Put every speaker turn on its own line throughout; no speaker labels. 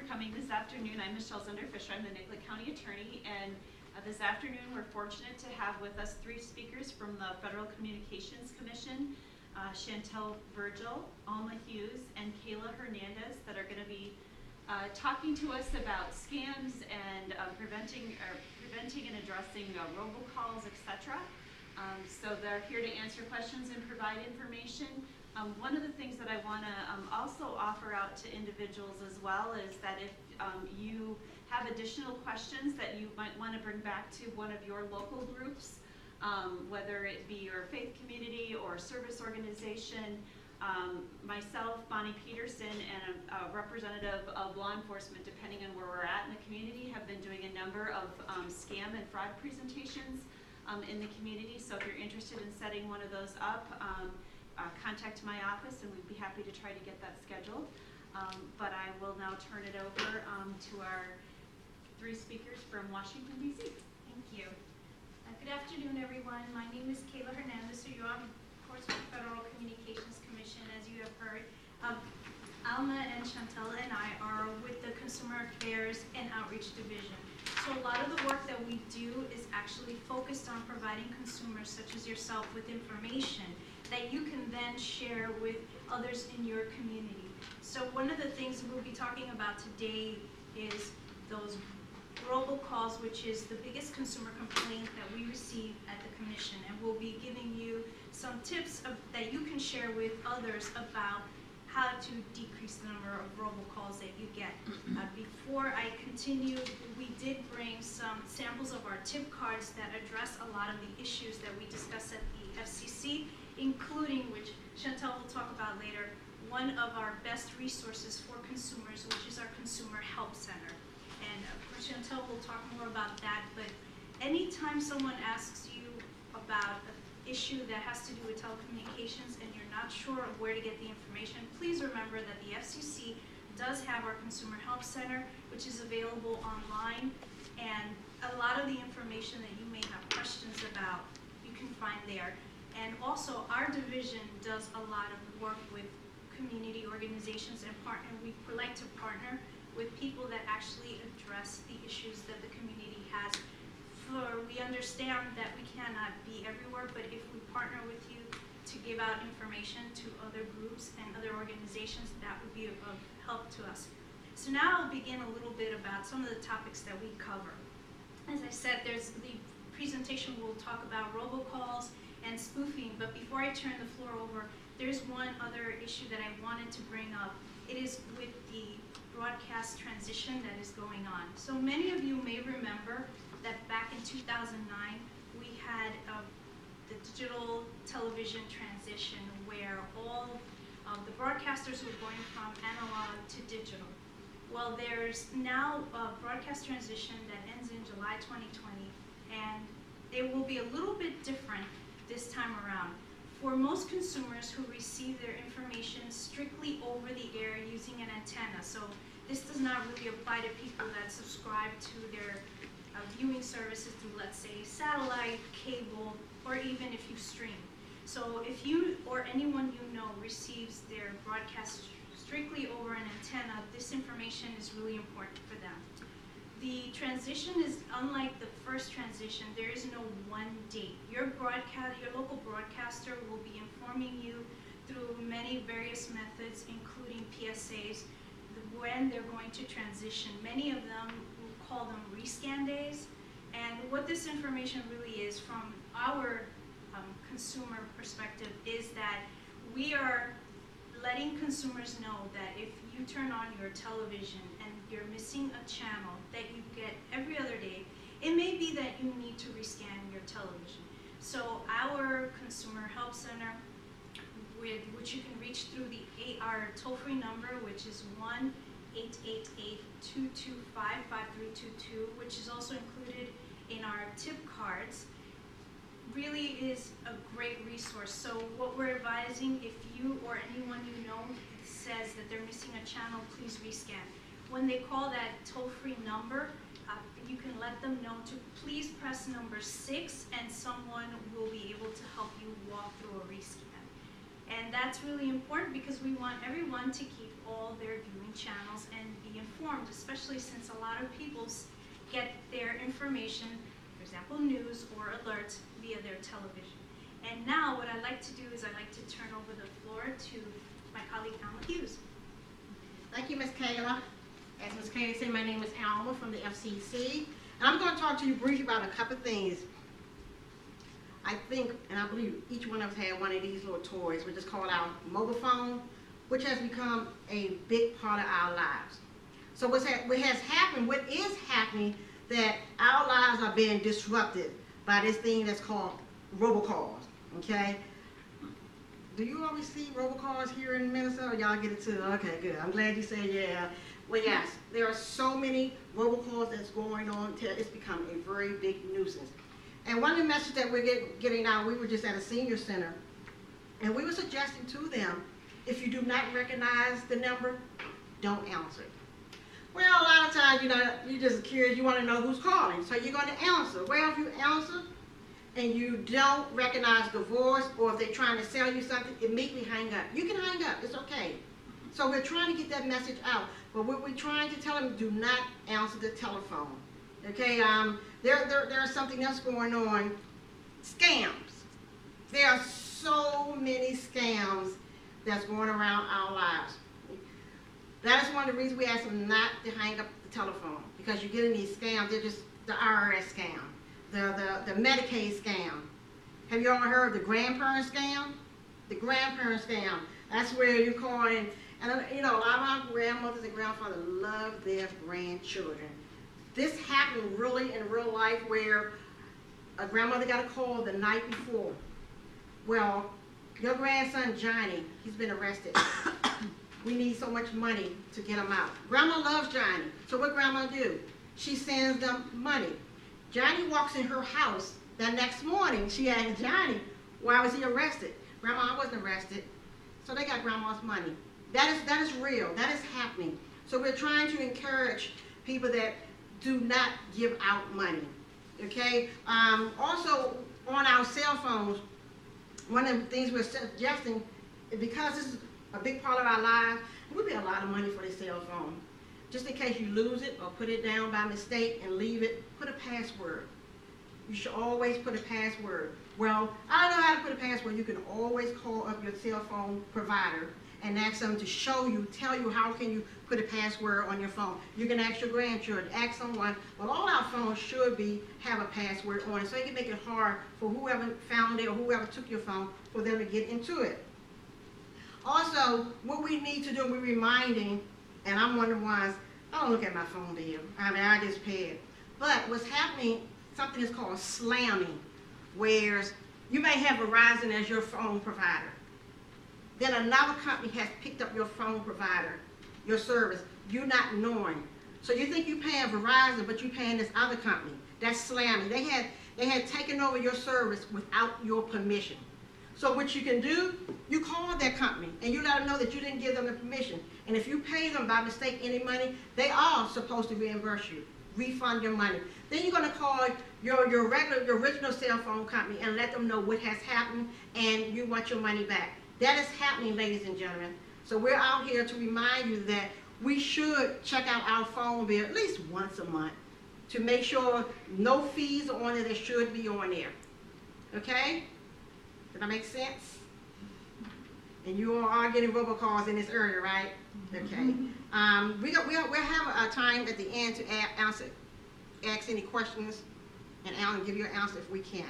coming this afternoon. I'm Michelle Zunder-Fisher. I'm the Nicollet County Attorney, and this afternoon we're fortunate to have with us three speakers from the Federal Communications Commission, Chantel Virgil, Alma Hughes, and Kayla Hernandez, that are going to be talking to us about scams and preventing and addressing robocalls, etc. So they're here to answer questions and provide information. One of the things that I want to also offer out to individuals as well is that if you have additional questions that you might want to bring back to one of your local groups, whether it be your faith community or service organization, myself, Bonnie Peterson, and a representative of law enforcement, depending on where we're at in the community, have been doing a number of scam and fraud presentations in the community. So if you're interested in setting one of those up, contact my office and we'd be happy to try to get that scheduled. But I will now turn it over to our three speakers from Washington, D.C.
Thank you. Good afternoon, everyone. My name is Kayla Hernandez. So you're on, of course, with the Federal Communications Commission, as you have heard. Alma and Chantel and I are with the Consumer Affairs and Outreach Division. So a lot of the work that we do is actually focused on providing consumers, such as yourself, with information that you can then share with others in your community. So one of the things we'll be talking about today is those robocalls, which is the biggest consumer complaint that we receive at the Commission. And we'll be giving you some tips that you can share with others about how to decrease the number of robocalls that you get. Before I continue, we did bring some samples of our tip cards that address a lot of the issues that we discussed at the FCC, including, which Chantel will talk about later, one of our best resources for consumers, which is our Consumer Help Center. And of course, Chantel will talk more about that, but anytime someone asks you about an issue that has to do with telecommunications and you're not sure of where to get the information, please remember that the FCC does have our Consumer Help Center, which is available online, and a lot of the information that you may have questions about, you can find there. And also, our division does a lot of work with community organizations and we like to partner with people that actually address the issues that the community has. We understand that we cannot be everywhere, but if we partner with you to give out information to other groups and other organizations, that would be of help to us. So now I'll begin a little bit about some of the topics that we cover. As I said, there's the presentation will talk about robocalls and spoofing, but before I turn the floor over, there's one other issue that I wanted to bring up. It is with the broadcast transition that is going on. So many of you may remember that back in 2009, we had the digital television transition where all of the broadcasters were going from analog to digital. Well, there's now a broadcast transition that ends in July 2020, and it will be a little bit different this time around. For most consumers who receive their information strictly over the air using an antenna, so this does not really apply to people that subscribe to their viewing services through, let's say, satellite, cable, or even if you stream. So if you or anyone you know receives their broadcast strictly over an antenna, this information is really important for them. The transition is unlike the first transition. There is no one date. Your local broadcaster will be informing you through many various methods, including PSAs, when they're going to transition. Many of them will call them rescan days. And what this information really is from our consumer perspective is that we are letting consumers know that if you turn on your television and you're missing a channel that you get every other day, it may be that you need to rescan your television. So our Consumer Help Center, which you can reach through our toll-free number, which is 1-888-225-5322, which is also included in our tip cards, really is a great resource. So what we're advising, if you or anyone you know says that they're missing a channel, please rescan. When they call that toll-free number, you can let them know to please press number 6 and someone will be able to help you walk through a rescan. And that's really important because we want everyone to keep all their viewing channels and be informed, especially since a lot of people get their information, for example, news or alerts, via their television. And now what I'd like to do is I'd like to turn over the floor to my colleague Alma Hughes.
Thank you, Ms. Kayla. As Ms. Kayla said, my name is Alma from the FCC. And I'm going to talk to you briefly about a couple things. I think, and I believe each one of us had one of these little toys, which is called our mobile phone, which has become a big part of our lives. So what is happening, that our lives are being disrupted by this thing that's called robocalls, okay? Do you always see robocalls here in Minnesota? Y'all get it too? Okay, good. I'm glad you said yeah. Well, yes, there are so many robocalls that's going on till it's become a very big nuisance. And one of the messages that we're getting out, we were just at a senior center, and we were suggesting to them, if you do not recognize the number, don't answer it. Well, a lot of times, you're just curious, you want to know who's calling, so you're going to answer. Well, if you answer and you don't recognize the voice, or if they're trying to sell you something, immediately hang up. You can hang up, it's okay. So we're trying to get that message out, but what we're trying to tell them, do not answer the telephone. Okay, there's something else going on. Scams. There are so many scams that's going around our lives. That is one of the reasons we ask them not to hang up the telephone, because you're getting these scams. They're just the IRS scam, the Medicaid scam. Have you all heard of the grandparent scam? The grandparent scam. That's where you call in, and a lot of our grandmothers and grandfathers love their grandchildren. This happened really in real life, where a grandmother got a call the night before. Well, your grandson Johnny, he's been arrested. We need so much money to get him out. Grandma loves Johnny, so what grandma do? She sends them money. Johnny walks in her house that next morning. She asked Johnny, why was he arrested? Grandma, I wasn't arrested. So they got grandma's money. That is real. That is happening. So we're trying to encourage people that do not give out money. Okay? Also, on our cell phones, one of the things we're suggesting, because this is a big part of our lives, we pay a lot of money for this cell phone. Just in case you lose it or put it down by mistake and leave it, put a password. You should always put a password. Well, I don't know how to put a password. You can always call up your cell phone provider and ask them to tell you how can you put a password on your phone. You can ask your grandchildren, ask someone. Well, all our phones should have a password on it, so it can make it hard for whoever found it or whoever took your phone for them to get into it. Also, what we need to do, we're reminding, and I'm wondering why, I don't look at my phone bill. I just pay it. But what's happening, something is called slamming, where you may have Verizon as your phone provider. Then another company has picked up your phone provider, your service, you're not knowing. So you think you're paying Verizon, but you're paying this other company. That's slamming. They had taken over your service without your permission. So what you can do, you call that company and you let them know that you didn't give them the permission. And if you pay them by mistake any money, they are supposed to reimburse you, refund your money. Then you're going to call your original cell phone company and let them know what has happened and you want your money back. That is happening, ladies and gentlemen. So we're out here to remind you that we should check out our phone bill at least once a month to make sure no fees are on it that should be on there. Okay? Does that make sense? And you all are getting robocalls in this area, right? Okay. We'll have a time at the end to ask any questions, and Alan will give you an answer if we can.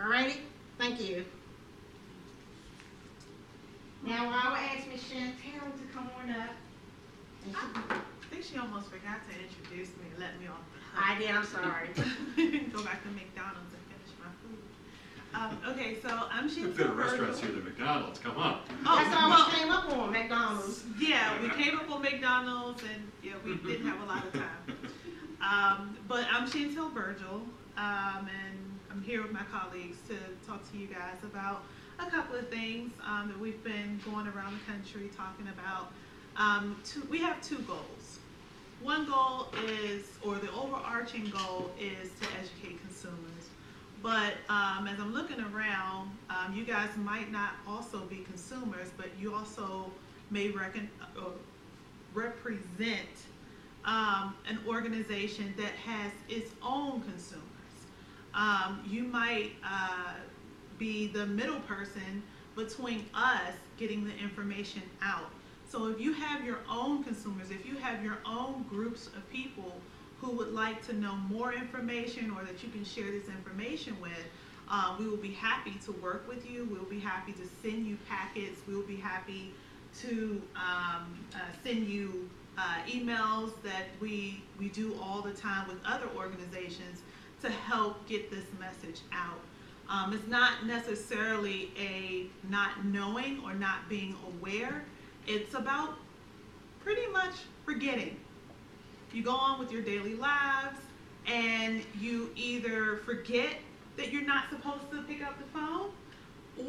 All righty? Thank you. Now I will ask Ms. Chantel to come on up.
I think she almost forgot to introduce me and let me off the hook.
I did, I'm sorry.
Go back to McDonald's and finish my food. Okay, so I'm Chantel.
There are restaurants here, the McDonald's, come on.
That's all we came up on, McDonald's.
Yeah, we came up on McDonald's and yeah, we didn't have a lot of time. But I'm Chantel Virgil, and I'm here with my colleagues to talk to you guys about a couple of things that we've been going around the country talking about. We have two goals. One goal is, or the overarching goal is to educate consumers But as I'm looking around, you guys might not also be consumers, but you also may represent an organization that has its own consumers. You might be the middle person between us getting the information out. So if you have your own consumers, if you have your own groups of people who would like to know more information or that you can share this information with, we will be happy to work with you. We'll be happy to send you packets. We'll be happy to send you emails that we do all the time with other organizations to help get this message out. It's not necessarily a not knowing or not being aware. It's about pretty much forgetting. You go on with your daily lives and you either forget that you're not supposed to pick up the phone,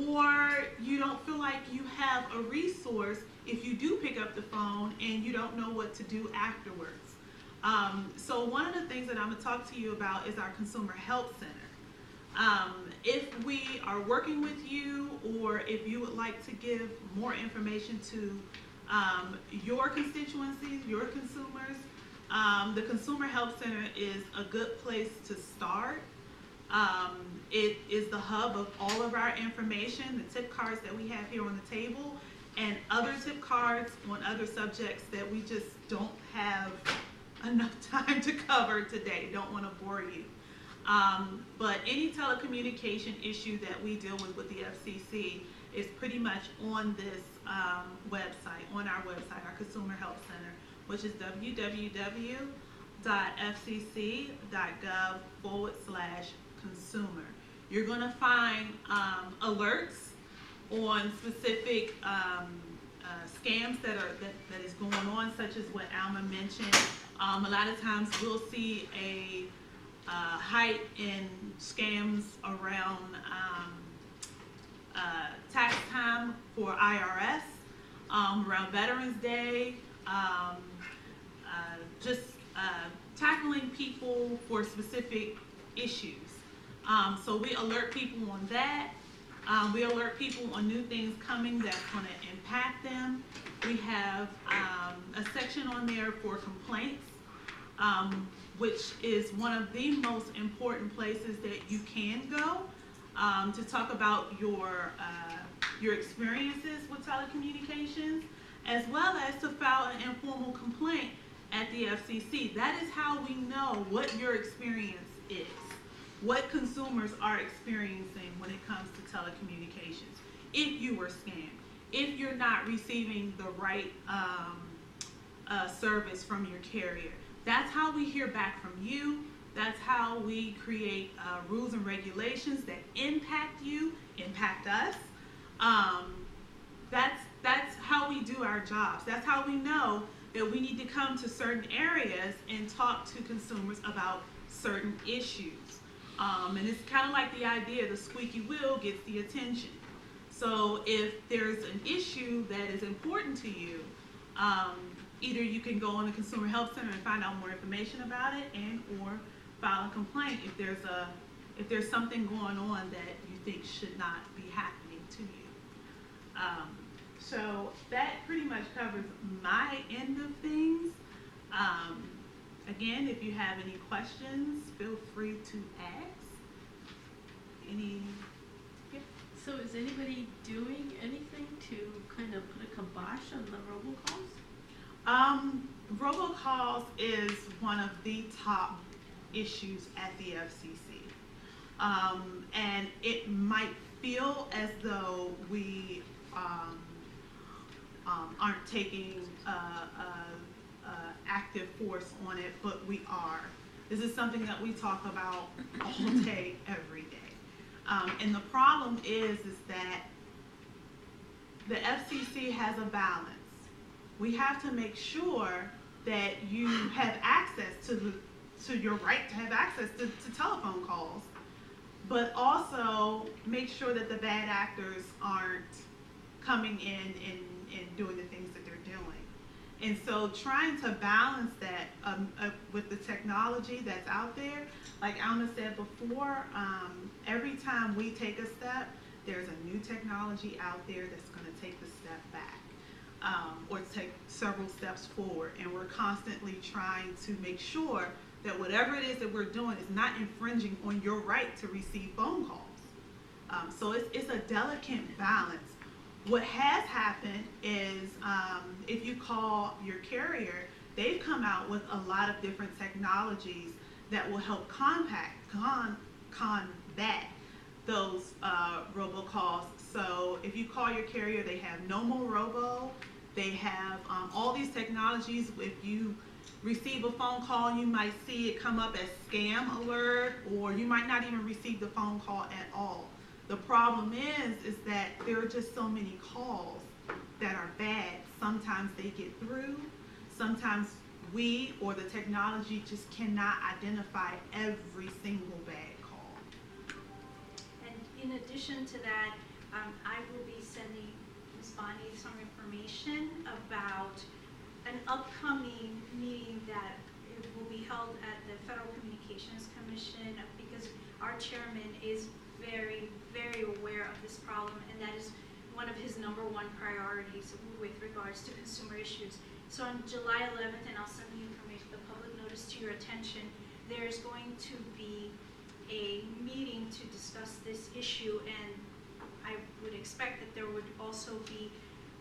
or you don't feel like you have a resource if you do pick up the phone and you don't know what to do afterwards. So one of the things that I'm going to talk to you about is our Consumer Help Center. If we are working with you, or if you would like to give more information to your constituencies, your consumers, the Consumer Help Center is a good place to start. It is the hub of all of our information, the tip cards that we have here on the table, and other tip cards on other subjects that we just don't have enough time to cover today. Don't want to bore you. But any telecommunication issue that we deal with the FCC is pretty much on this website, on our website, our Consumer Help Center, which is www.fcc.gov/consumer. You're going to find alerts on specific scams that is going on, such as what Alma mentioned. A lot of times we'll see a height in scams around tax time for IRS, around Veterans Day, just tackling people for specific issues. So we alert people on that. We alert people on new things coming that's going to impact them. We have a section on there for complaints, which is one of the most important places that you can go to talk about your experiences with telecommunications, as well as to file an informal complaint at the FCC. That is how we know what your experience is, what consumers are experiencing when it comes to telecommunications. If you were scammed, if you're not receiving the right service from your carrier. That's how we hear back from you. That's how we create rules and regulations that impact you, impact us. That's how we do our jobs. That's how we know that we need to come to certain areas and talk to consumers about certain issues. And it's kind of like the idea, the squeaky wheel gets the attention. So if there's an issue that is important to you, either you can go on the Consumer Help Center and find out more information about it, and or file a complaint if there's something going on that you think should not be happening to you. So that pretty much covers my end of things. Again, if you have any questions, feel free to ask.
So is anybody doing anything to kind of put a kibosh on the robocalls?
Robocalls is one of the top issues at the FCC. And it might feel as though we aren't taking active force on it, but we are. This is something that we talk about all day, every day. And the problem is that the FCC has a balance. We have to make sure that you have access to your right to have access to telephone calls, but also make sure that the bad actors aren't coming in and doing the things that they're doing. And so trying to balance that with the technology that's out there, like Alma said before, every time we take a step, there's a new technology out there that's going to take the step back or take several steps forward. And we're constantly trying to make sure that whatever it is that we're doing is not infringing on your right to receive phone calls. So it's a delicate balance. What has happened is if you call your carrier, they've come out with a lot of different technologies that will help combat those robocalls. So if you call your carrier, they have no more robo. They have all these technologies. If you receive a phone call, you might see it come up as scam alert, or you might not even receive the phone call at all. The problem is that there are just so many calls that are bad. Sometimes they get through. Sometimes we or the technology just cannot identify every single bad call.
And in addition to that, I will be sending Ms. Bonnie some information about an upcoming meeting that it will be held at the Federal Communications Commission, because our chairman is very, very aware of this problem, and that is one of his #1 priorities with regards to consumer issues. So on July 11th, and I'll send the information, the public notice to your attention, there's going to be a meeting to discuss this issue, and I would expect that there would also be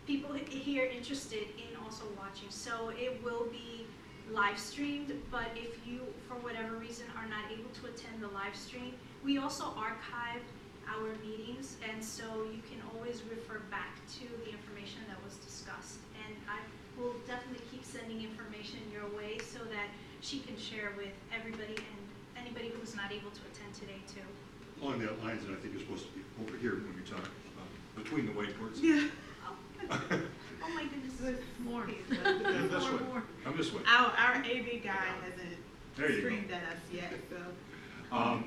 people here interested in also watching. So it will be live streamed, but if you, for whatever reason, are not able to attend the live stream, we also archive our meetings, and so you can always refer back to the information that was discussed. And I will definitely keep sending information your way so that she can share with everybody and anybody who's not able to attend today too.
Along that lines, and I think you're supposed to be over here when we talk, between the whiteboards.
Yeah.
Oh my goodness.
More.
This way.
More.
Come this way.
Our AV guy hasn't
There you go.
screamed at us yet, so.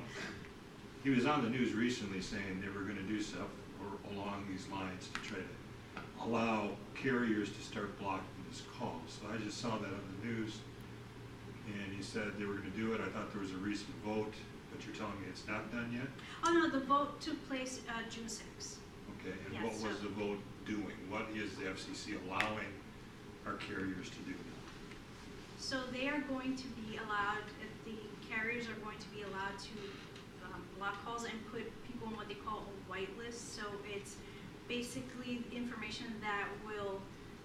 He was on the news recently saying they were going to do stuff along these lines to try to allow carriers to start blocking his calls. So I just saw that on the news, and he said they were going to do it. I thought there was a recent vote, but you're telling me it's not done yet?
Oh no, the vote took place June 6th.
Okay, and
Yes,
what was
so-
the vote doing? What is the FCC allowing our carriers to do?
So they are going to be allowed, the carriers are going to be allowed to block calls and put people on what they call a whitelist. So it's basically information that will,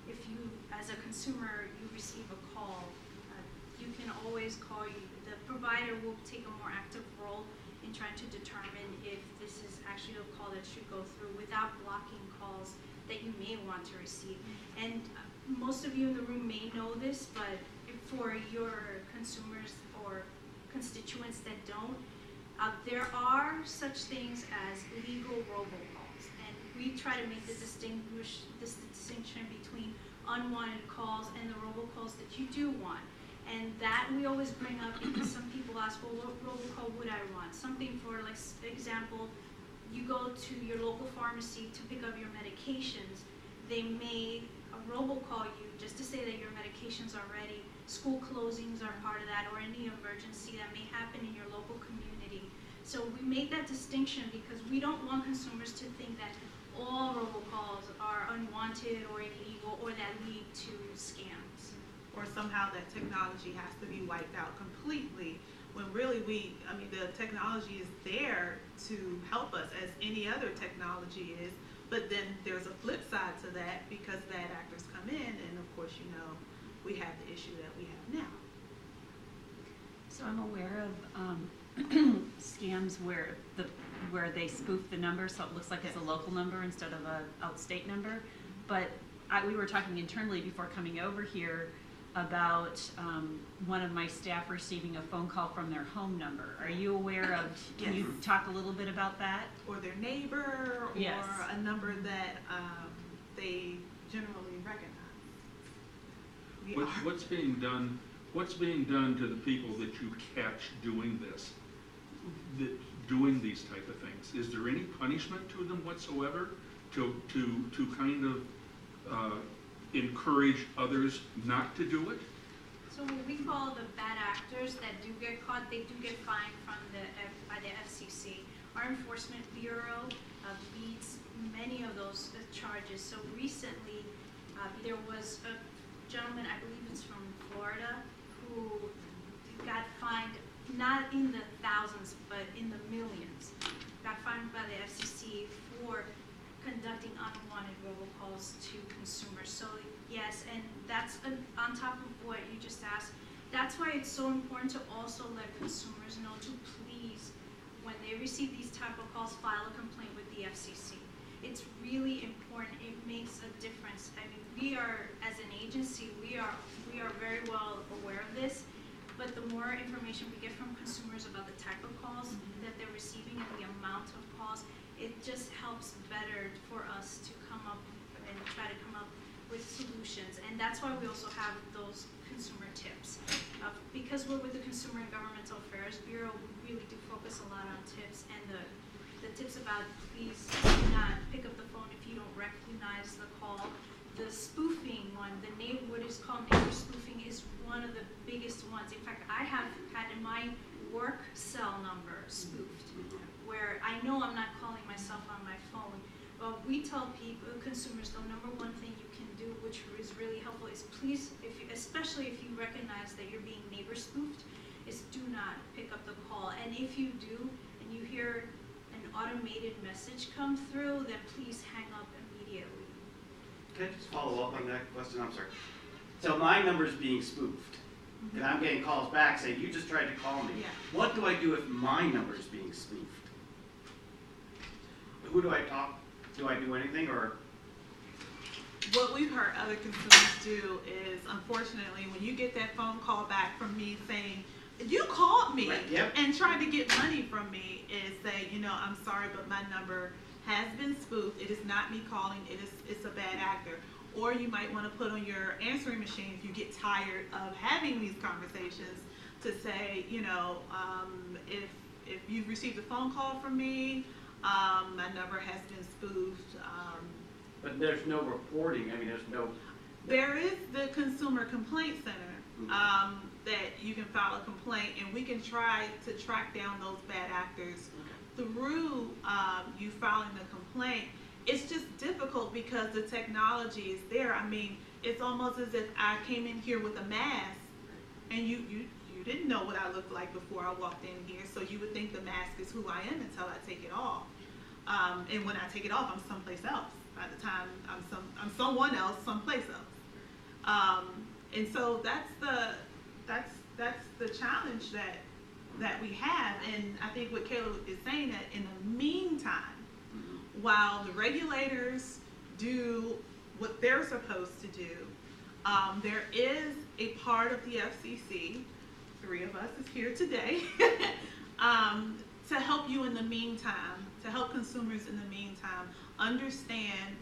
if you, as a consumer, you receive a call, you can always call you. The provider will take a more active role in trying to determine if this is actually a call that should go through without blocking calls that you may want to receive. And most of you in the room may know this, but for your consumers or constituents that don't, there are such things as legal robocalls, and we try to make this distinction between unwanted calls and the robocalls that you do want. And that we always bring up because some people ask, well, what robocall would I want? Something for, like, example, you go to your local pharmacy to pick up your medications. They may robocall you just to say that your medications are ready. School closings are part of that, or any emergency that may happen in your local community. So we made that distinction because we don't want consumers to think that all robocalls are unwanted or illegal or that lead to scams.
Or somehow that technology has to be wiped out completely, when really the technology is there to help us as any other technology is, but then there's a flip side to that because bad actors come in, and of course, we have the issue that we have now.
So I'm aware of scams where they spoof the number so it looks like it's a local number instead of a outstate number. But we were talking internally before coming over here about one of my staff receiving a phone call from their home number. Are you aware of, can you talk a little bit about that?
Or their neighbor, or
Yes.
a number that they generally recognize.
What's being done? What's being done to the people that you catch doing this, doing these type of things? Is there any punishment to them whatsoever to kind of encourage others not to do it?
So what we call the bad actors that do get caught, they do get fined by the FCC. Our Enforcement Bureau beats many of those charges. So recently, there was a gentleman, I believe it's from Florida, who got fined not in the thousands, but in the millions. Got fined by the FCC for conducting unwanted robocalls to consumers. So yes, and that's on top of what you just asked. That's why it's so important to also let consumers know to please, when they receive these type of calls, file a complaint with the FCC. It's really important. It makes a difference. I mean, we are, as an agency, we are very well aware of this. But the more information we get from consumers about the type of calls that they're receiving and the amount of calls, it just helps better for us to come up and try to come up with solutions. And that's why we also have those consumer tips. Because we're with the Consumer and Governmental Affairs Bureau, we really do focus a lot on tips, and the tips about please do not pick up the phone if you don't recognize the call. The spoofing one, what is called neighbor spoofing, is one of the biggest ones. In fact, I have had my work cell number spoofed, where I know I'm not calling myself on my phone. Well, we tell people, consumers, the number one thing you can do, which is really helpful, is please, especially if you recognize that you're being neighbor spoofed, is do not pick up the call. And if you do, and you hear an automated message come through, then please hang up immediately.
Can I just follow up on that question? I'm sorry. So my number's being spoofed, and I'm getting calls back saying, you just tried to call me.
Yeah.
What do I do if my number is being spoofed? Who do I talk? Do I do anything, or?
What we've heard other consumers do is, unfortunately, when you get that phone call back from me saying, you called me
Right, yep.
and tried to get money from me, is say, I'm sorry, but my number has been spoofed. It is not me calling. It's a bad actor. Or you might want to put on your answering machine, if you get tired of having these conversations, to say, if you've received a phone call from me, my number has been spoofed.
But there's no reporting. I mean, there's no.
There is the Consumer Complaint Center that you can file a complaint, and we can try to track down those bad actors through you filing the complaint. It's just difficult because the technology is there. I mean, it's almost as if I came in here with a mask, and you didn't know what I looked like before I walked in here, so you would think the mask is who I am until I take it off. And when I take it off, I'm someplace else. By the time I'm someone else, someplace else. And so that's the challenge that we have. And I think what Caleb is saying, that in the meantime, while the regulators do what they're supposed to do, there is a part of the FCC, 3 of us is here today, to help you in the meantime, to help consumers in the meantime understand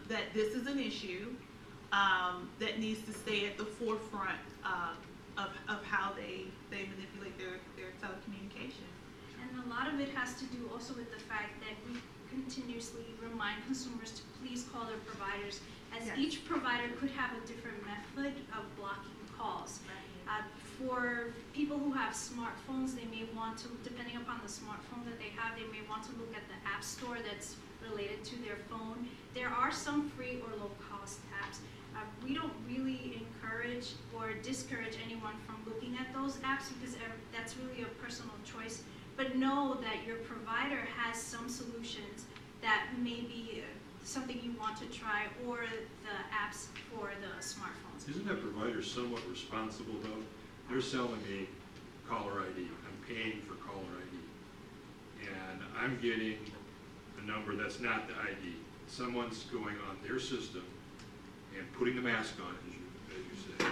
that this is an issue that needs to stay at the forefront of how they manipulate their telecommunication.
And a lot of it has to do also with the fact that we continuously remind consumers to please call their providers, as
Yes.
each provider could have a different method of blocking calls. For people who have smartphones, they may want to, depending upon the smartphone that they have, they may want to look at the app store that's related to their phone. There are some free or low-cost apps. We don't really encourage or discourage anyone from looking at those apps, because that's really a personal choice. But know that your provider has some solutions that may be something you want to try, or the apps for the smartphones.
Isn't that provider somewhat responsible though? They're selling me caller ID. I'm paying for caller ID. And I'm getting a number that's not the ID. Someone's going on their system and putting the mask on, as you say,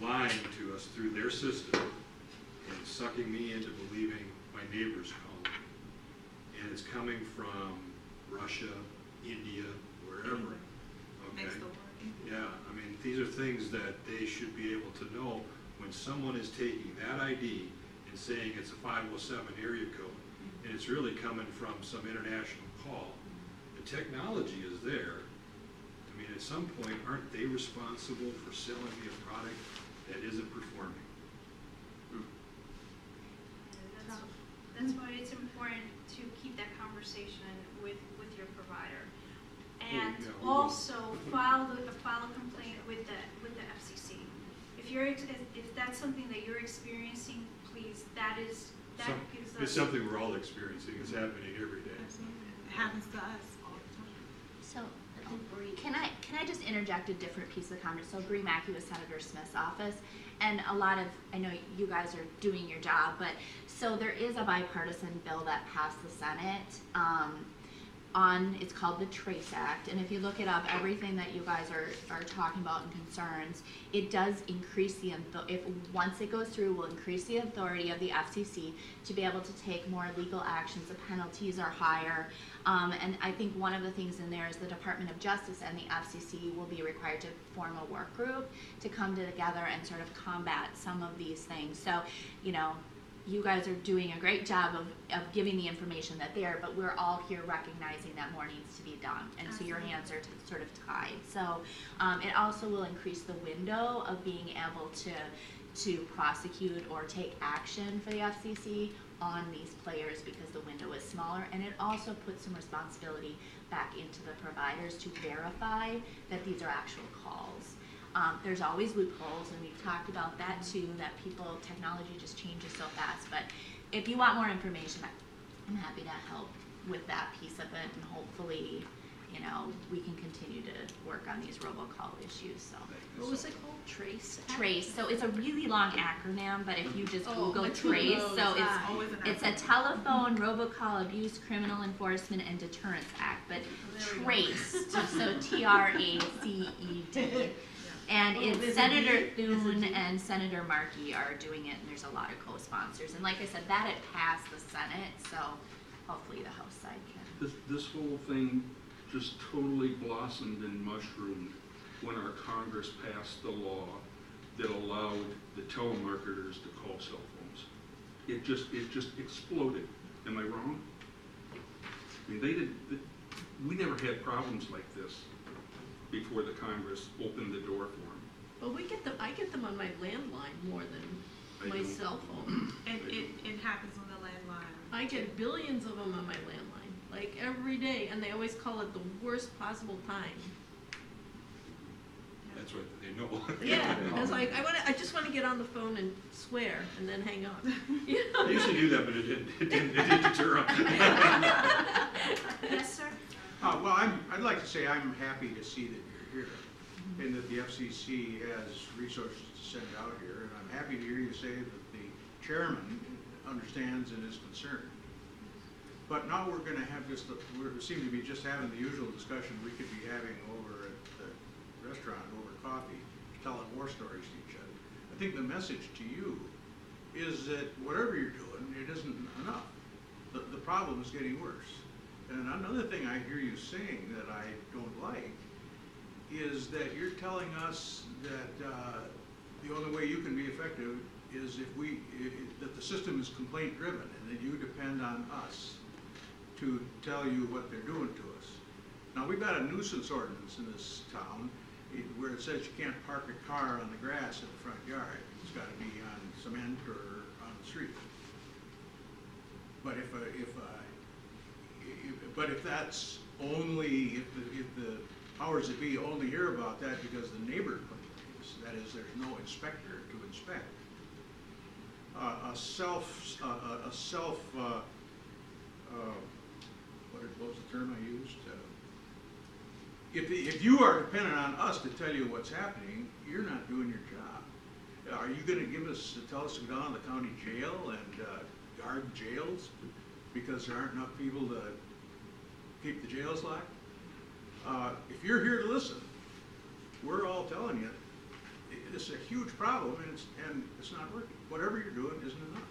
lying to us through their system and sucking me into believing my neighbor's calling. And it's coming from Russia, India, wherever. Okay.
Next door.
Yeah, I mean, these are things that they should be able to know when someone is taking that ID and saying it's a 507 area code, and it's really coming from some international call. The technology is there. I mean, at some point, aren't they responsible for selling me a product that isn't performing?
That's why it's important to keep that conversation with your provider. And
Yeah, we will.
also file a complaint with the FCC. If that's something that you're experiencing, please, that gives us.
It's something we're all experiencing, it's happening every day.
It happens to us all the time.
So, can I just interject a different piece of the conversation? So Bree Mackey was Senator Smith's office, and I know you guys are doing your job, but so there is a bipartisan bill that passed the Senate, it's called the Trace Act, and if you look it up, everything that you guys are talking about and concerns, it does increase once it goes through, will increase the authority of the FCC to be able to take more legal actions. The penalties are higher, and I think one of the things in there is the Department of Justice and the FCC will be required to form a work group to come together and sort of combat some of these things. So, you guys are doing a great job of giving the information that's there, but we're all here recognizing that more needs to be done, and so your hands are sort of tied. So it also will increase the window of being able to prosecute or take action for the FCC on these players because the window is smaller, and it also puts some responsibility back into the providers to verify that these are actual calls. There's always loopholes, and we've talked about that too, that technology just changes so fast. But if you want more information, I'm happy to help with that piece of it, and hopefully, we can continue to work on these robocall issues, so.
What was it called? Trace?
Trace, so it's a really long acronym, but if you just Google
it's one of
Trace,
those.
so
Always an
it's a Telephone Robocall Abuse Criminal Enforcement and Deterrence Act, but traced, so TRACED. And it's Senator Thune and Senator Markey are doing it, and there's a lot of co-sponsors. And like I said, that had passed the Senate, so hopefully the House side can.
This whole thing just totally blossomed and mushroomed when our Congress passed the law that allowed the telemarketers to call cell phones. It just exploded. Am I wrong? I mean, we never had problems like this before the Congress opened the door for them.
Well, I get them on my landline more than
I
my
don't.
cell phone.
And it happens on the landline.
I get billions of them on my landline, like every day, and they always call it the worst possible time.
That's what they know.
Yeah, it's like, I just want to get on the phone and swear and then hang up.
I used to do that, but it didn't deter them.
Yes, sir?
Well, I'd like to say I'm happy to see that you're here and that the FCC has resources to send out here. And I'm happy to hear you say that the chairman understands and is concerned. But now we're going to have we seem to be just having the usual discussion we could be having over at the restaurant over coffee, telling war stories to each other. I think the message to you is that whatever you're doing, it isn't enough. The problem is getting worse. And another thing I hear you saying that I don't like is that you're telling us that the only way you can be effective is that the system is complaint driven and that you depend on us to tell you what they're doing to us. Now, we've got a nuisance ordinance in this town where it says you can't park a car on the grass in the front yard. It's got to be on cement or on the street. But if that's only, if the powers that be only hear about that because the neighbor complains, that is, there's no inspector to inspect. What was the term I used? If you are dependent on us to tell you what's happening, you're not doing your job. Are you going to tell us to go down to the county jail and guard jails because there aren't enough people to keep the jails locked? If you're here to listen, we're all telling you it's a huge problem and it's not working. Whatever you're doing isn't enough.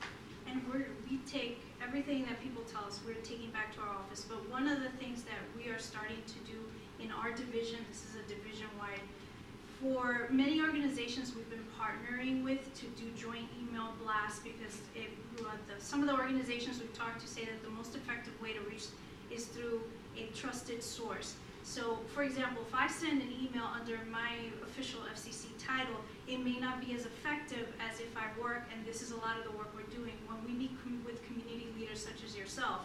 And we take everything that people tell us, we're taking back to our office. But one of the things that we are starting to do in our division, this is a division-wide, for many organizations we've been partnering with to do joint email blasts because some of the organizations we've talked to say that the most effective way to reach is through a trusted source. So, for example, if I send an email under my official FCC title, it may not be as effective as if I work, and this is a lot of the work we're doing, when we meet with community leaders such as yourself,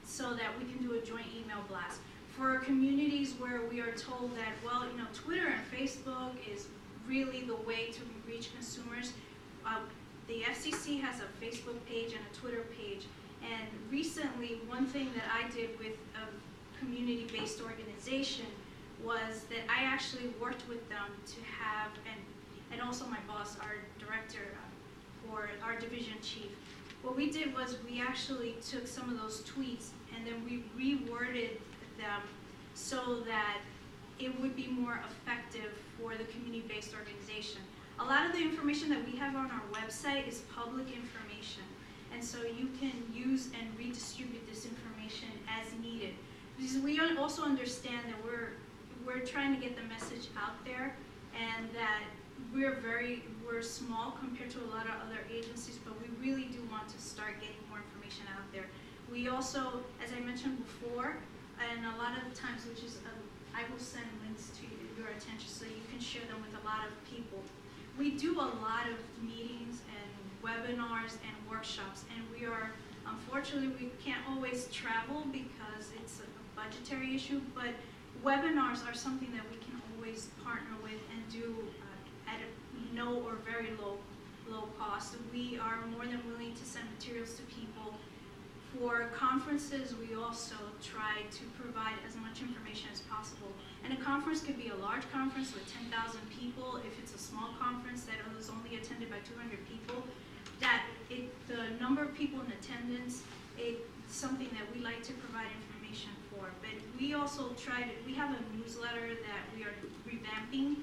so that we can do a joint email blast. For communities where we are told that, well, you know, Twitter and Facebook is really the way to reach consumers, the FCC has a Facebook page and a Twitter page. And recently, one thing that I did with a community-based organization was that I actually worked with them to have, and also my boss, our director, or our division chief. What we did was we actually took some of those tweets and then we reworded them so that it would be more effective for the community-based organization. A lot of the information that we have on our website is public information, and so you can use and redistribute this information as needed. Because we also understand that we're trying to get the message out there, and that we're small compared to a lot of other agencies, but we really do want to start getting more information out there. We also, as I mentioned before, and a lot of the times, which is, I will send links to your attention so you can share them with a lot of people. We do a lot of meetings and webinars and workshops, and unfortunately, we can't always travel because it's a budgetary issue, but webinars are something that we can always partner with and do at no or very low cost. We are more than willing to send materials to people. For conferences, we also try to provide as much information as possible. And a conference could be a large conference with 10,000 people. If it's a small conference that was only attended by 200 people, the number of people in attendance, it's something that we like to provide information for. But we also we have a newsletter that we are revamping,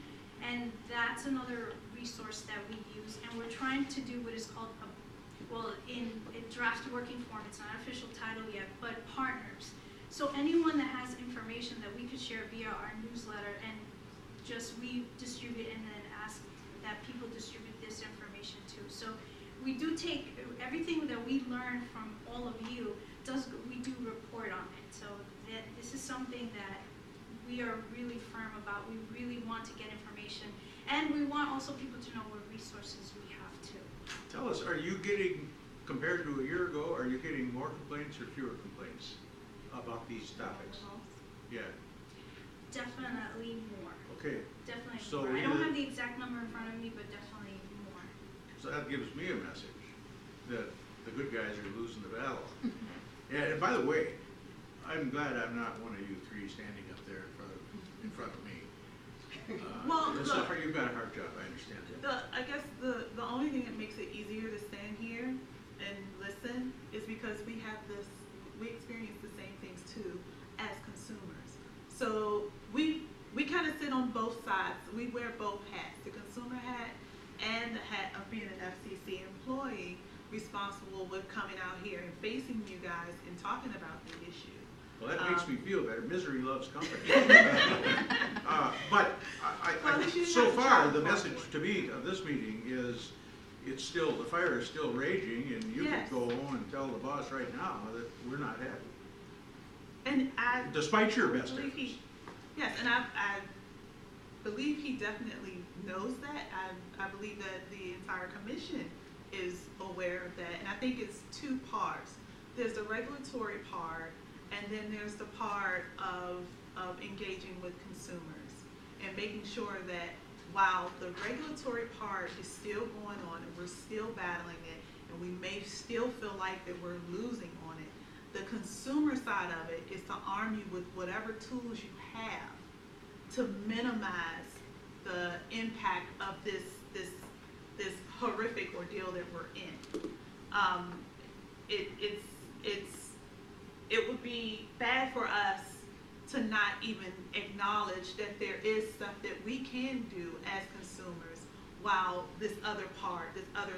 and that's another resource that we use. And we're trying to do what is called in draft working form, it's not an official title yet, but partners. So anyone that has information that we could share via our newsletter, and we distribute and then ask that people distribute this information too. So we do take everything that we learn from all of you, we do report on it. So this is something that we are really firm about. We really want to get information, and we want also people to know what resources we have too.
Tell us, are you getting, compared to a year ago, are you getting more complaints or fewer complaints about these topics? Yeah.
Definitely more.
Okay.
Definitely
So
more. I don't have the exact number in front of me, but definitely more.
So that gives me a message that the good guys are losing the battle. Yeah, and by the way, I'm glad I'm not one of you three standing up there in front of me.
Well, look,
you've got a hard job, I understand that.
I guess the only thing that makes it easier to stand here and listen is because we experience the same things too as consumers. So we kind of sit on both sides. We wear both hats, the consumer hat and the hat of being an FCC employee responsible with coming out here and facing you guys and talking about the issue.
Well, that makes me feel better. Misery loves company. But so far, the message to me of this meeting is the fire is still raging, and you
Yes.
can go home and tell the boss right now that we're not happy.
And
Despite your best
believe
efforts.
yes, and I believe he definitely knows that. I believe that the entire commission is aware of that, and I think it's two parts. There's the regulatory part, and then there's the part of engaging with consumers and making sure that while the regulatory part is still going on and we're still battling it, and we may still feel like that we're losing on it, the consumer side of it is to arm you with whatever tools you have to minimize the impact of this horrific ordeal that we're in. It would be bad for us to not even acknowledge that there is stuff that we can do as consumers while this other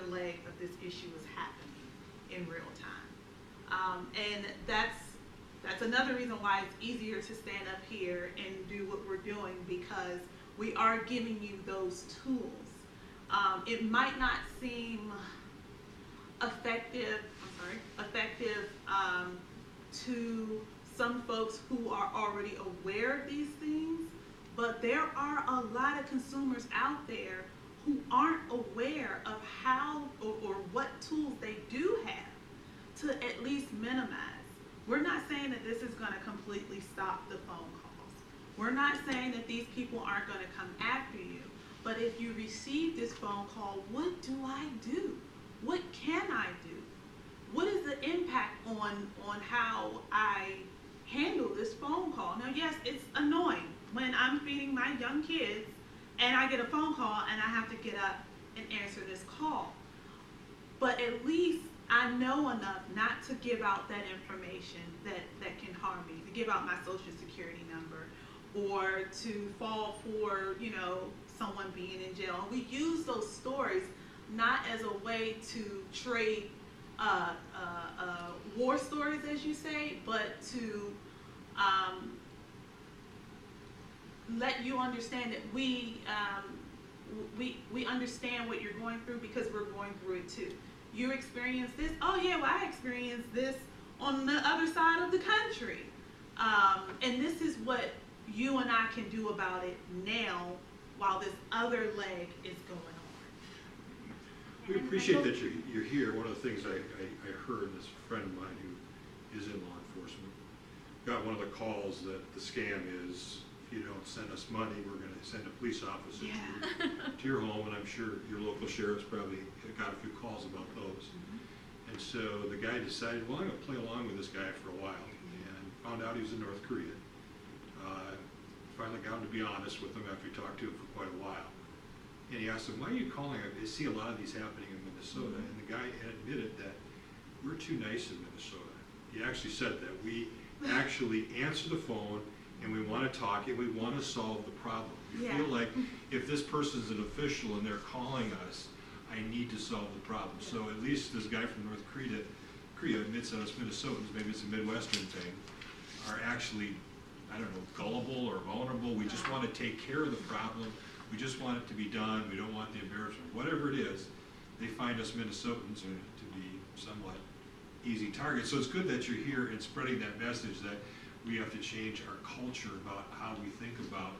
leg of this issue is happening in real time. And that's another reason why it's easier to stand up here and do what we're doing, because we are giving you those tools. It might not seem effective to some folks who are already aware of these things, but there are a lot of consumers out there who aren't aware of how or what tools they do have to at least minimize. We're not saying that this is going to completely stop the phone calls. We're not saying that these people aren't going to come after you. But if you receive this phone call, what do I do? What can I do? What is the impact on how I handle this phone call? Now, yes, it's annoying when I'm feeding my young kids and I get a phone call and I have to get up and answer this call. But at least I know enough not to give out that information that can harm me, to give out my social security number, or to fall for, someone being in jail. And we use those stories not as a way to trade war stories, as you say, but to let you understand that we understand what you're going through because we're going through it too. You experienced this? Oh yeah, well I experienced this on the other side of the country. And this is what you and I can do about it now while this other leg is going on.
We appreciate that you're here. One of the things I heard, this friend of mine who is in law enforcement, got one of the calls that the scam is, if you don't send us money, we're going to send a police officer to your home, and I'm sure your local sheriff's probably got a few calls about those. And so the guy decided, well, I'm going to play along with this guy for a while, and found out he was in North Korea. Finally got him to be honest with him after he talked to him for quite a while. And he asked him, why are you calling? I see a lot of these happening in Minnesota. And the guy admitted that we're too nice in Minnesota. He actually said that. We actually answer the phone and we want to talk and we want to solve the problem. We feel like if this person's an official and they're calling us, I need to solve the problem. So at least this guy from North Korea admits that us Minnesotans, maybe it's a Midwestern thing, are actually, I don't know, gullible or vulnerable. We just want to take care of the problem. We just want it to be done. We don't want the embarrassment. Whatever it is, they find us Minnesotans to be somewhat easy targets. So it's good that you're here and spreading that message that we have to change our culture about how we think about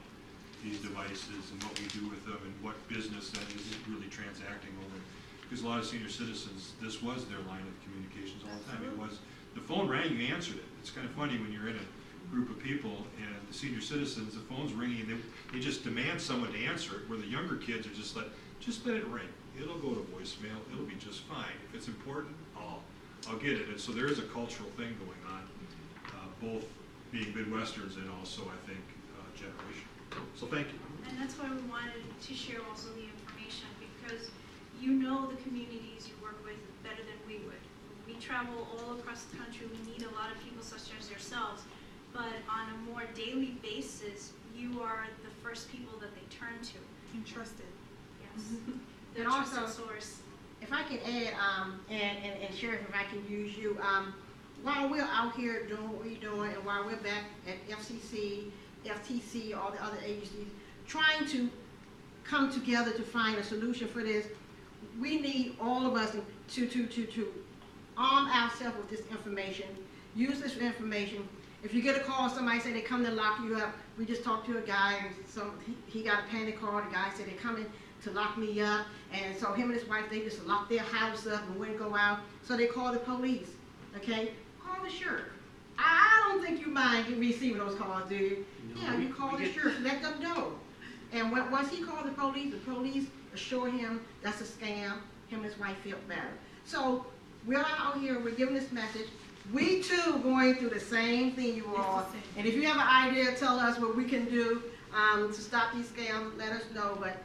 these devices and what we do with them and what business that isn't really transacting over. Because a lot of senior citizens, this was their line of communications all the time. It was, the phone rang, you answered it. It's kind of funny when you're in a group of people and the senior citizens, the phone's ringing, and they just demand someone to answer it, where the younger kids are just let it ring. It'll go to voicemail. It'll be just fine. If it's important, I'll get it. And so there is a cultural thing going on, both being Midwesterns and also, I think, generation. So thank you.
And that's why we wanted to share also the information, because you know the communities you work with better than we would. We travel all across the country. We meet a lot of people such as yourselves. But on a more daily basis, you are the first people that they turn to.
And trusted.
Yes.
And
The trusted
also,
source.
if I can add, and Sheriff, if I can use you, while we're out here doing what we're doing, and while we're back at FCC, FTC, all the other agencies, trying to come together to find a solution for this, we need all of us to arm ourselves with this information, use this information. If you get a call, somebody say they come to lock you up. We just talked to a guy, and he got a panic call. The guy said they're coming to lock me up, and so him and his wife, they just locked their house up and wouldn't go out. So they called the police. Okay, call the sheriff. I don't think you mind receiving those calls, do you?
No,
Yeah, you call the sheriff, let them know. And once he called the police assured him that's a scam. Him and his wife felt better. So we're out here, we're giving this message. We too going through the same thing you all. And if you have an idea, tell us what we can do to stop these scams, let us know. But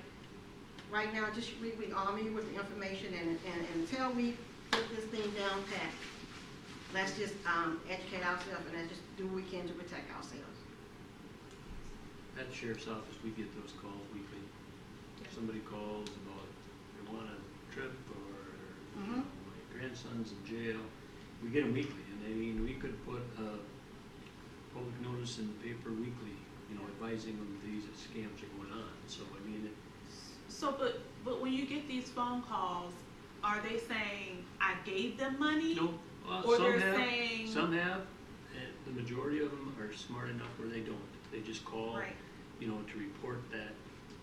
right now, just we arm you with the information, and until we get this thing down pat, let's just educate ourselves and let's just do what we can to protect ourselves.
At the sheriff's office, we get those calls weekly. Somebody calls about they want a trip, or my grandson's in jail. We get them weekly, and I mean, we could put a public notice in the paper weekly, advising them these scams are going on. So I mean,
but when you get these phone calls, are they saying I gave them money?
no,
Or
some
they're
have,
saying-
some have, the majority of them are smart enough where they don't. They just call,
Right.
you know, to report that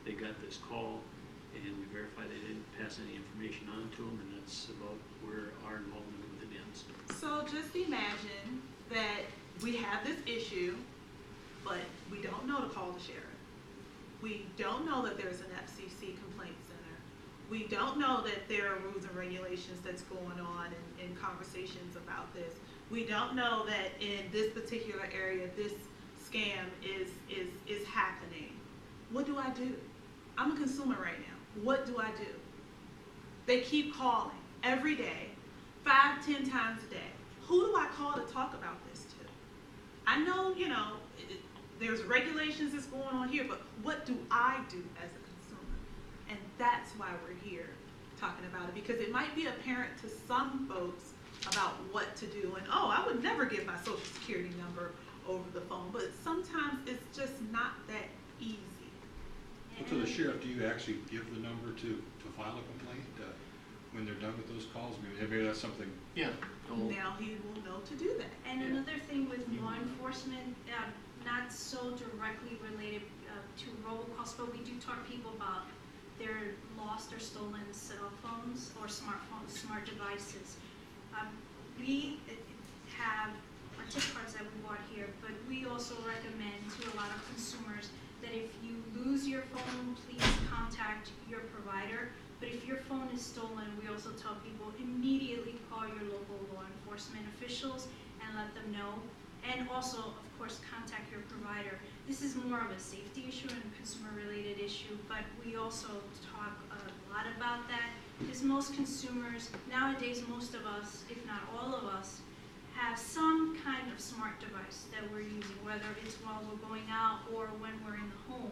they got this call, and we verify they didn't pass any information on to them, and that's about where our involvement with it ends.
So just imagine that we have this issue, but we don't know to call the sheriff. We don't know that there's an FCC complaint center. We don't know that there are rules and regulations that's going on and conversations about this. We don't know that in this particular area, this scam is happening. What do I do? I'm a consumer right now. What do I do? They keep calling every day, 5, 10 times a day. Who do I call to talk about this to? I know, you know, there's regulations that's going on here, but what do I do as a consumer? And that's why we're here talking about it, because it might be apparent to some folks about what to do, and oh, I would never give my social security number over the phone, but sometimes it's just not that easy.
Well, to the sheriff, do you actually give the number to file a complaint when they're done with those calls? I mean, maybe that's something.
Yeah.
Now he will know to do that.
And another thing with law enforcement, not so directly related to robocalls, but we do talk to people about their lost or stolen cell phones or smartphones, smart devices. We have our tip cards that we bought here, but we also recommend to a lot of consumers that if you lose your phone, please contact your provider. But if your phone is stolen, we also tell people immediately call your local law enforcement officials and let them know. And also, of course, contact your provider. This is more of a safety issue and consumer-related issue, but we also talk a lot about that because most consumers, nowadays, most of us, if not all of us, have some kind of smart device that we're using, whether it's while we're going out or when we're in the home.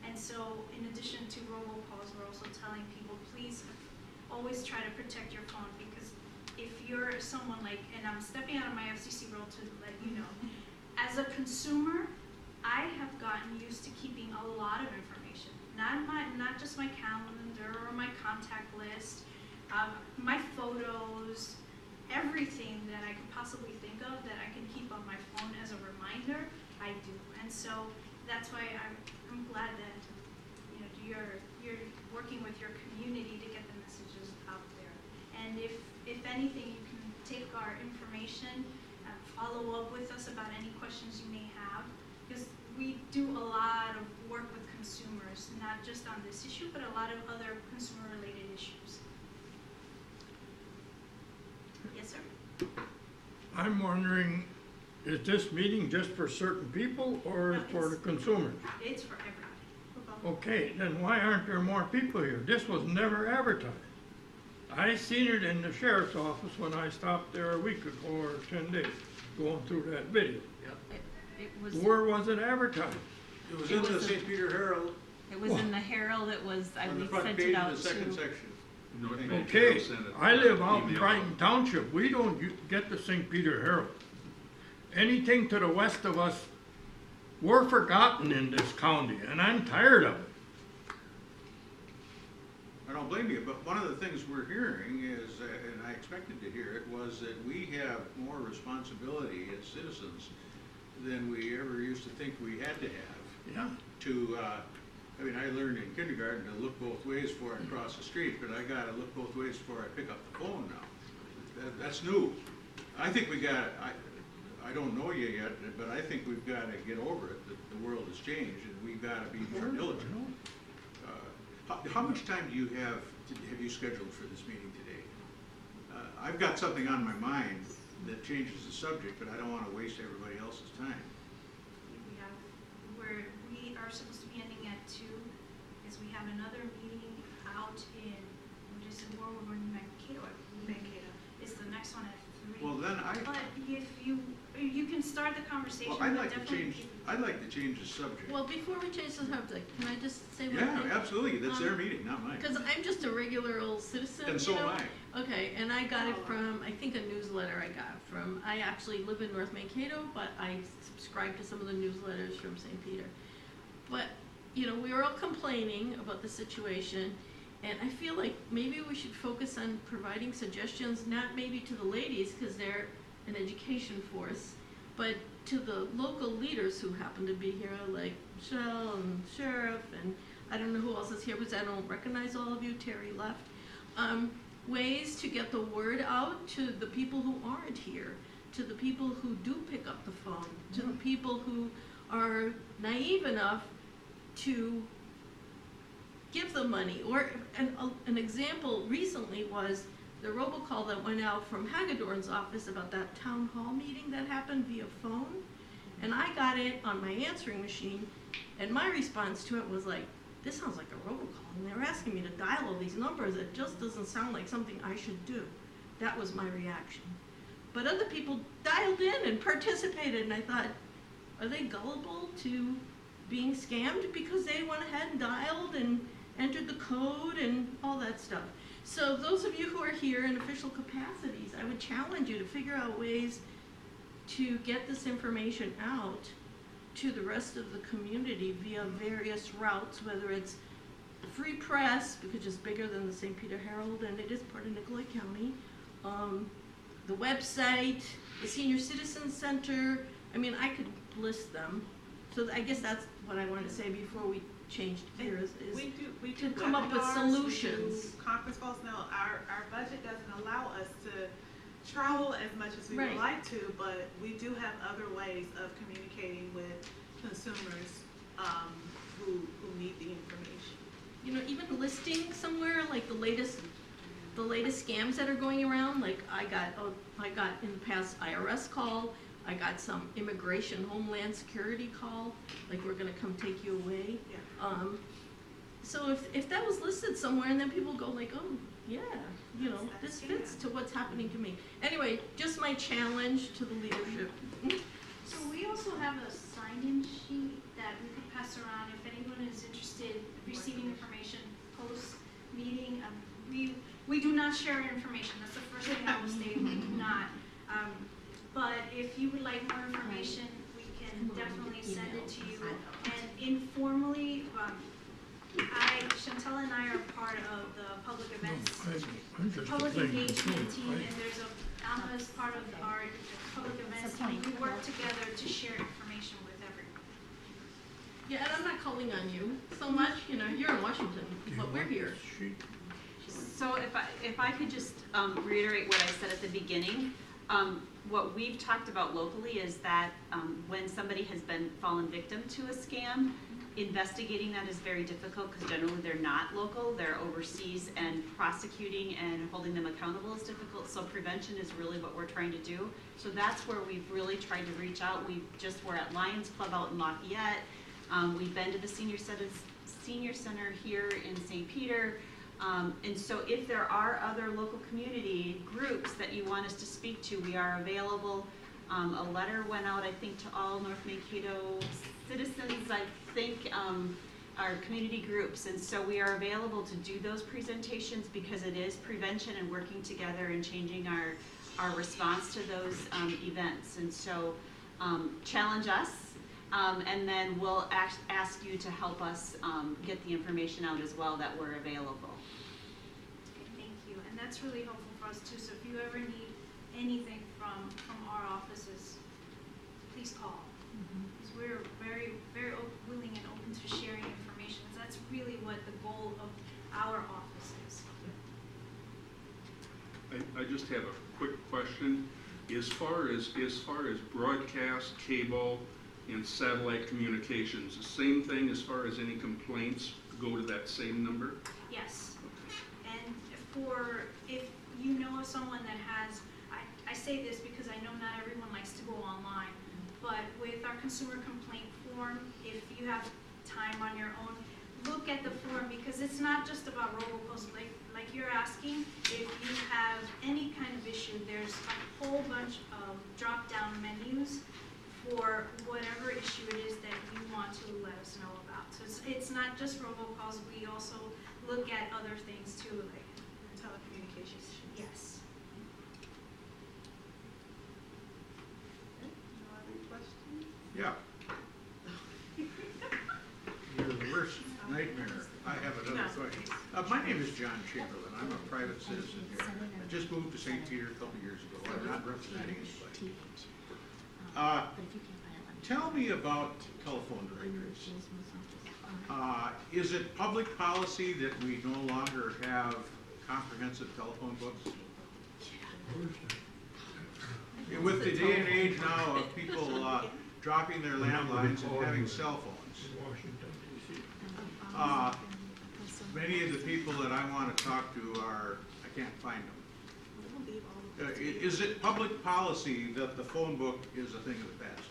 And so, in addition to robocalls, we're also telling people, please always try to protect your phone, because if you're someone like, and I'm stepping out of my FCC role to let you know, as a consumer, I have gotten used to keeping a lot of information, not just my calendar or my contact list, my photos, everything that I could possibly think of that I can keep on my phone as a reminder, I do. And so that's why I'm glad that you're working with your community to get the messages out there. And if anything, you can take our information and follow up with us about any questions you may have, because we do a lot of work with consumers, not just on this issue, but a lot of other consumer-related issues. Yes, sir?
I'm wondering, is this meeting just for certain people or
No,
for the consumers?
It's for everybody.
Okay, then why aren't there more people here? This was never advertised. I seen it in the sheriff's office when I stopped there a week ago or 10 days, going through that video.
It was,
Where was it advertised?
It was
It
in the
was a-
St. Peter Herald,
it was in the Herald, it was,
on the
we
front
sent
page
it
of
out
the second
to,
section.
North
Okay.
Bay
Okay,
Trail Senate,
I live out in
email
Brighton Township. We don't get the St. Peter Herald. Anything to the west of us, we're forgotten in this county, and I'm tired of it.
I don't blame you, but one of the things we're hearing is, and I expected to hear it, was that we have more responsibility as citizens than we ever used to think we had to have.
Yeah.
I mean, I learned in kindergarten to look both ways before I cross the street, but I gotta look both ways before I pick up the phone now. That's new. I think we gotta, I don't know you yet, but I think we've gotta get over it, that the world has changed, and we've gotta be more diligent. How much time do you have you scheduled for this meeting today? I've got something on my mind that changes the subject, but I don't wanna waste everybody else's time.
We are supposed to be ending at 2, because we have another meeting out in, we're in Mankato, I believe.
Mankato.
It's the next one at 3.
Well, then
But if you can start the conversation,
I'd
but
like to
definitely.
change, I'd like to change the subject.
Well, before we change the subject, can I just say one
Yeah,
thing?
absolutely, that's their meeting, not mine.
Because I'm just a regular old citizen,
And so
you know?
am I.
Okay, and I got it from, I think, a newsletter I got from, I actually live in North Mankato, but I subscribe to some of the newsletters from St. Peter. But, you know, we were all complaining about the situation, and I feel like maybe we should focus on providing suggestions, not maybe to the ladies, because they're an education force, but to the local leaders who happen to be here, like Michelle and Sheriff, and I don't know who else is here because I don't recognize all of you, Terry left, ways to get the word out to the people who aren't here, to the people who do pick up the phone, to the people who are naive enough to give the money. Or an example recently was the robocall that went out from Hagedorn's office about that town hall meeting that happened via phone. And I got it on my answering machine, and my response to it was like, this sounds like a robocall, and they were asking me to dial all these numbers. It just doesn't sound like something I should do. That was my reaction. But other people dialed in and participated, and I thought, are they gullible to being scammed because they went ahead and dialed and entered the code and all that stuff? So those of you who are here in official capacities, I would challenge you to figure out ways to get this information out to the rest of the community via various routes, whether it's free press, because it's bigger than the St. Peter Herald and it is part of Nicollet County, the website, the Senior Citizen Center. I mean, I could list them. So I guess that's what I wanted to say before we changed gears, is
we
to
do
come up with
webinars,
solutions.
we do conference calls. Now, our budget doesn't allow us to travel as much as we
Right.
would like to, but we do have other ways of communicating with consumers who need the information.
You know, even listing somewhere like the latest scams that are going around. Like I got in the past IRS call. I got some immigration homeland security call, like we're gonna come take you away.
Yeah.
So if that was listed somewhere and then people go like, oh yeah, you know,
That's
this fits to what's happening to me. Anyway, just my challenge to the leadership.
So we also have a sign-in sheet that we could pass around if anyone is interested in receiving information post-meeting. We do not share information. That's the first thing I will state. We do not. But if you would like more information, we can definitely send it to you. And informally, Chantel and I are part of the public events, public engagement team, and Alma is part of our public events team. We work together to share information with everyone.
Yeah, and I'm not calling on you so much, you know, you're in Washington, but we're here.
So if I could just reiterate what I said at the beginning, what we've talked about locally is that when somebody has fallen victim to a scam, investigating that is very difficult because generally they're not local, they're overseas, and prosecuting and holding them accountable is difficult. So prevention is really what we're trying to do. So that's where we've really tried to reach out. We're at Lions Club out in Lafayette. We've been to the Senior Center here in St. Peter. And so if there are other local community groups that you want us to speak to, we are available. A letter went out, I think, to all North Mankato citizens, I think, our community groups. And so we are available to do those presentations because it is prevention and working together and changing our response to those events. And so challenge us. And then we'll ask you to help us get the information out as well that we're available.
Okay, thank you. And that's really helpful for us too. So if you ever need anything from our offices, please call. Because we're very, very willing and open to sharing information. Because that's really what the goal of our office is.
I just have a quick question. As far as broadcast, cable, and satellite communications, the same thing as far as any complaints go to that same number?
Yes. And if you know of someone that has, I say this because I know not everyone likes to go online, but with our consumer complaint form, if you have time on your own, look at the form because it's not just about robocalls. Like you're asking, if you have any kind of issue, there's a whole bunch of drop-down menus for whatever issue it is that you want to let us know about. So it's not just robocalls, we also look at other things too, like
Telecommunications.
yes.
No other questions?
Yeah. You're the worst nightmare. I have another question. My name is John Chamberlain. I'm a private citizen here. I just moved to St. Peter a couple years ago. I'm not representing anybody.
But if you can't find it, let me.
Tell me about telephone directories. Is it public policy that we no longer have comprehensive telephone books? With the day and age now of people dropping their landlines and having cell phones,
Washington DC.
many of the people that I want to talk to I can't find them. Is it public policy that the phone book is a thing of the past?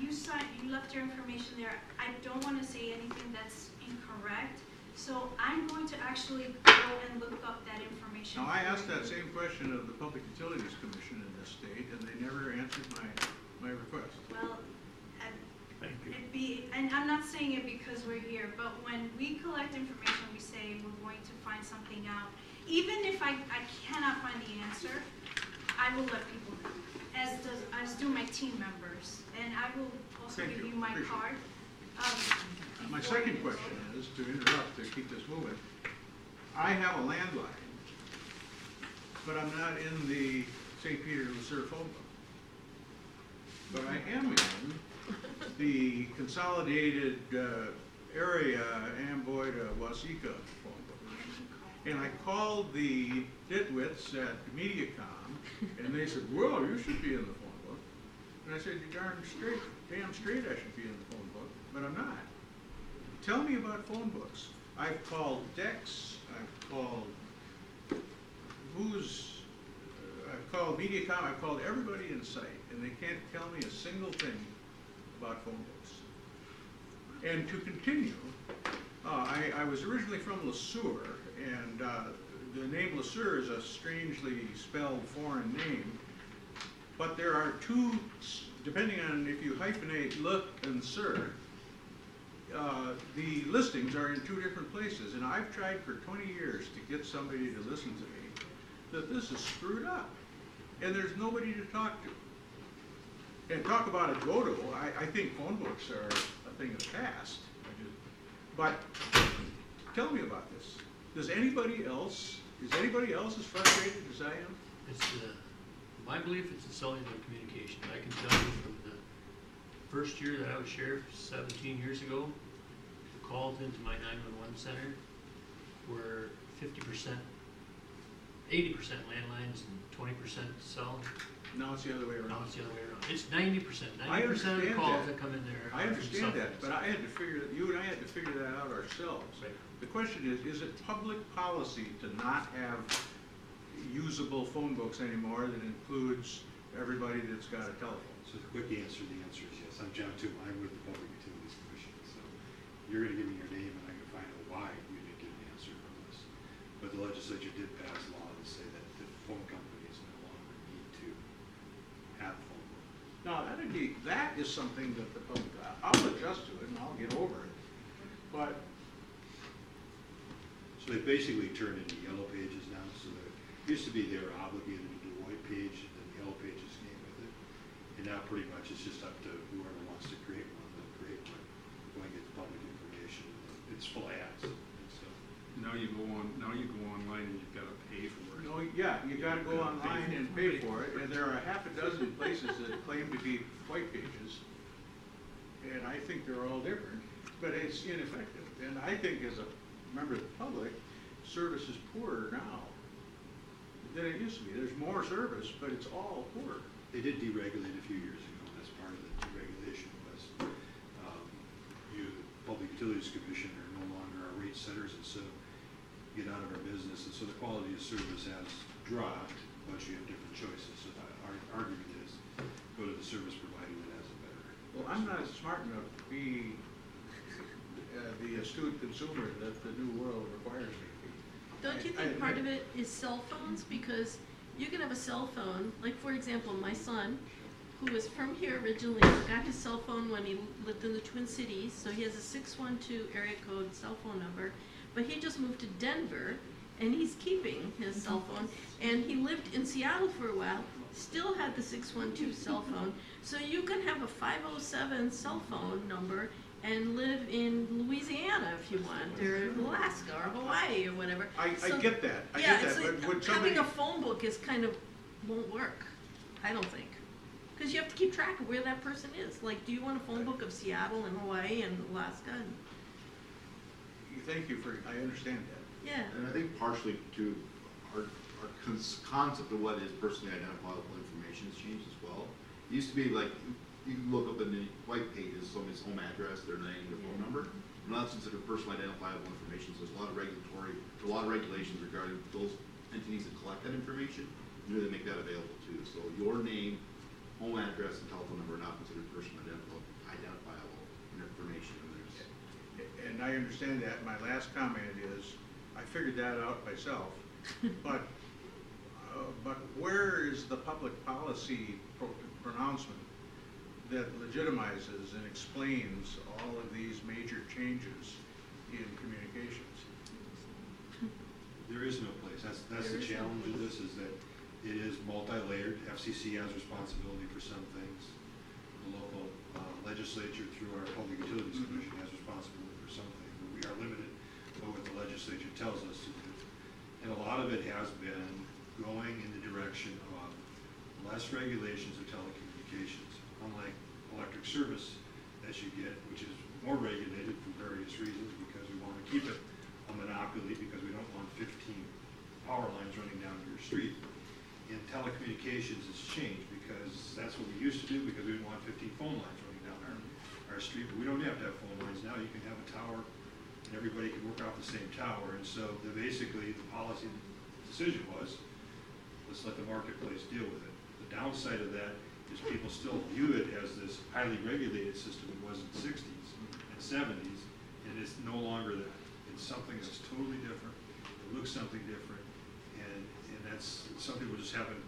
If you left your information there, I don't want to say anything that's incorrect. So I'm going to actually go and look up that information.
Now, I
for
asked
you.
that same question of the Public Utilities Commission in this state, and they never answered my request.
Well,
Thank you.
and I'm not saying it because we're here, but when we collect information, we say we're going to find something out. Even if I cannot find the answer, I will let people know, as do my team members. And I will also
Thank
give
you.
you my
Appreciate it.
card.
My
before
second
you
question
go.
is, to interrupt, to keep this moving, I have a landline, but I'm not in the St. Peter Lucerne phone book. But I am in the consolidated area Amboy to Waseca phone book. And I called the nitwits at Mediacom, and they said, well, you should be in the phone book. And I said, you damn straight I should be in the phone book, but I'm not. Tell me about phone books. I've called Dex, I've called I've called Mediacom, I've called everybody in sight, and they can't tell me a single thing about phone books. And to continue, I was originally from Le Sueur, and the name Le Sueur is a strangely spelled foreign name, but there are two, depending on if you hyphenate Le and Sur, the listings are in two different places, and I've tried for 20 years to get somebody to listen to me that this is screwed up, and there's nobody to talk to. And talk about a go-to, I think phone books are a thing of the past. But tell me about this. Is anybody else as frustrated as I am?
It's my belief it's the cellular communication. I can tell you from the first year that I was sheriff 17 years ago, the calls into my 911 center were 50%, 80% landlines and 20% cell.
Now it's the other way around.
Now it's the other way around. It's 90%. 90% of the
understand
calls
that.
that come in there.
I
are from
understand
cell
that,
phones.
but I had to figure that, you and I had to figure that out ourselves.
Right.
The question is it public policy to not have usable phone books anymore that includes everybody that's got a telephone?
So the quick answer, the answer is yes. I'm John Toom, I'm with the Public Utilities Commission. So you're gonna give me your name and I'm gonna find out why you didn't get an answer from us. But the legislature did pass law to say that the phone companies no longer need to have a phone book.
Now, that is something that the public, I'll adjust to it and I'll get over it. But
So they basically turned into yellow pages now, so that it used to be they were obligated to do a white page, and then yellow pages came with it. And now pretty much it's just up to whoever wants to create one, they'll create one, going to get the public information. It's full of ads and stuff.
Now you go online and you've got to pay for it.
no, yeah, you gotta go online and pay for it, and there are a half a dozen places that claim to be white pages. And I think they're all different, but it's ineffective. And I think as a member of the public, service is poorer now than it used to be. There's more service, but it's all poor.
They did deregulate a few years ago, and that's part of the deregulation was, the Public Utilities Commission are no longer our rate setters, and so get out of our business, and so the quality of service has dropped, but you have different choices. So our argument is, go to the service provider that has a better.
Well, I'm not smart enough to be the astute consumer that the new world requires me to be.
Don't you think part of it is cell phones? Because you can have a cell phone, like for example, my son, who was from here originally, got his cell phone when he lived in the Twin Cities, so he has a 612 area code cell phone number, but he just moved to Denver, and he's keeping his cell phone, and he lived in Seattle for a while, still had the 612 cell phone, so you can have a 507 cell phone number and live in Louisiana if you want, or Alaska, or Hawaii, or whatever.
I
So-
get that,
yeah,
but
it's
would
like
somebody,
having a phone book is kind of, won't work. I don't think. Because you have to keep track of where that person is. Like, do you want a phone book of Seattle and Hawaii and Alaska? And,
Thank you for, I understand that.
yeah.
And I think partially too, our concept of what is personally identifiable information has changed as well. It used to be like, you can look up in the white pages, somebody's home address, their name, their phone number. Now that's considered personally identifiable information, so there's a lot of regulations regarding those entities that collect that information, and they make that available too. So your name, home address, and telephone number are now considered personally identifiable information.
And I understand that. My last comment is, I figured that out myself, but where is the public policy pronouncement that legitimizes and explains all of these major changes in communications?
There is no place. That's the challenge of this, is that it is multi-layered. FCC has responsibility for some things. The local legislature, through our Public Utilities Commission, has responsibility for some things. But we are limited by what the legislature tells us to do. And a lot of it has been going in the direction of less regulations of telecommunications, unlike electric service that you get, which is more regulated for various reasons, because we want to keep it a monopoly, because we don't want 15 power lines running down your street. In telecommunications, it's changed, because that's what we used to do, because we didn't want 15 phone lines running down our street. But we don't have to have phone lines now. You can have a tower, and everybody can work off the same tower. And so basically the policy decision was, let's let the marketplace deal with it. The downside of that is people still view it as this highly regulated system it was in the 60s and 70s, and it's no longer that. It's something that's totally different. It looks something different, and that's, some people just haven't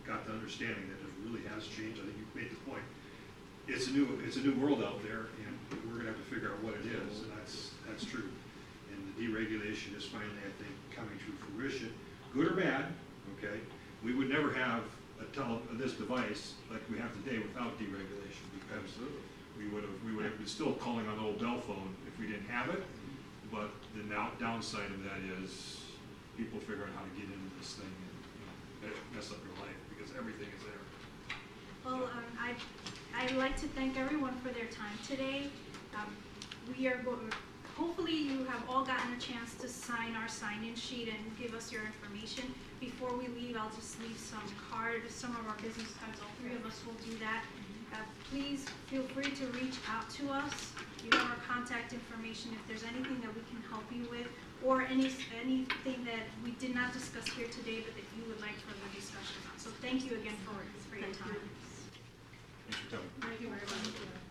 got the understanding that it really has changed. I think you've made the point. It's a new world out there, and we're gonna have to figure out what it is, and that's true. And the deregulation is finally, I think, coming to fruition, good or bad. Okay, we would never have this device like we have today without deregulation, because we would have been still calling on the old bell phone if we didn't have it. But the downside of that is people figure out how to get into this thing and mess up your life, because everything is there.
Well, I'd like to thank everyone for their time today. Hopefully you have all gotten a chance to sign our sign-in sheet and give us your information. Before we leave, I'll just leave some cards, some of our business cards. All three of us will do that. Please feel free to reach out to us. You have our contact information if there's anything that we can help you with, or anything that we did not discuss here today but that you would like further discussion on. So thank you again for your time.
Thanks for coming.
Thank you very much.